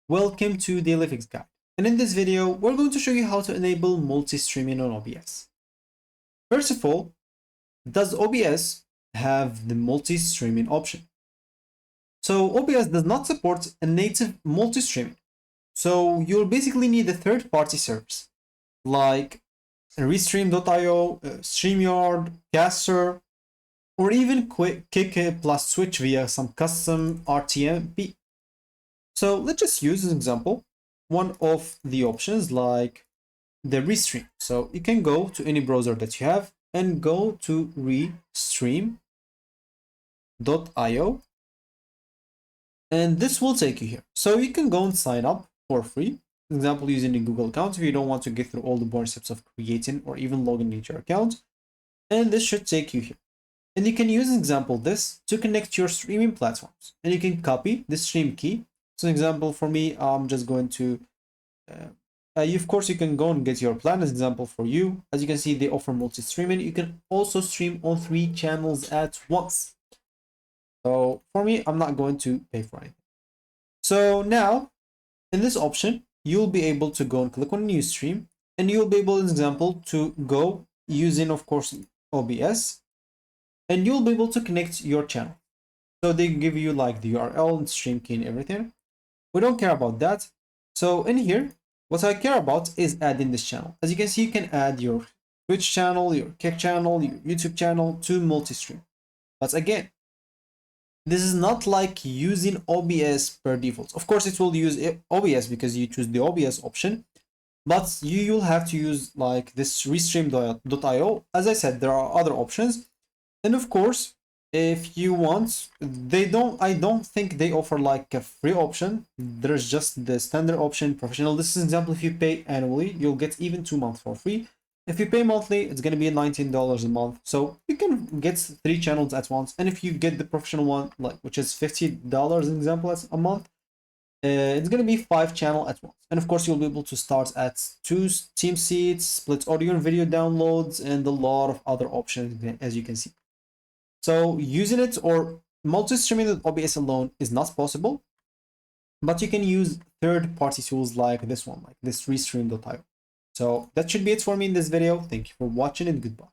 Welcome to Daily Fix Guide. And in this video, we're going to show you how to enable multi-streaming on OBS. First of all, does OBS have the multi-streaming option? So OBS does not support a native multi-streaming. So you'll basically need a third-party service like Restream.io, StreamYard, Caster, or even Kick plus Switch via some custom RTMP. So let's just use as an example one of the options like the Restream. So you can go to any browser that you have and go to Restream.io, and this will take you here. So you can go and sign up for free. For example, using a Google account if you don't want to get through all the boring steps of creating or even logging into your account. And this should take you here. And you can use an example this to connect your streaming platforms. And you can copy the stream key. So example for me, I'm just going to, of course, you can go and get your plan as example for you. As you can see, they offer multi-streaming. You can also stream on 3 channels at once. So for me, I'm not going to pay for anything. So now in this option, you'll be able to go and click on new stream, and you'll be able, as example, to go using, of course, OBS, and you'll be able to connect your channel. So they give you like the URL and stream key and everything. We don't care about that. So in here, what I care about is adding this channel. As you can see, you can add your Twitch channel, your Kick channel, your YouTube channel to multi-stream. But again, this is not like using OBS per default. Of course, it will use OBS because you choose the OBS option, but you'll have to use like this Restream.io. As I said, there are other options. And of course, if you want, I don't think they offer like a free option. There's just the standard option, professional. This is an example. If you pay annually, you'll get even 2 months for free. If you pay monthly, it's going to be $19 a month. So you can get 3 channels at once. And if you get the professional one, like which is $50 an example a month, it's going to be 5 channels at once. And of course, you'll be able to start at 2 team seats, split audio and video downloads, and a lot of other options, as you can see. So using it or multi-streaming with OBS alone is not possible, but you can use third-party tools like this one, like this Restream.io. So that should be it for me in this video. Thank you for watching and goodbye.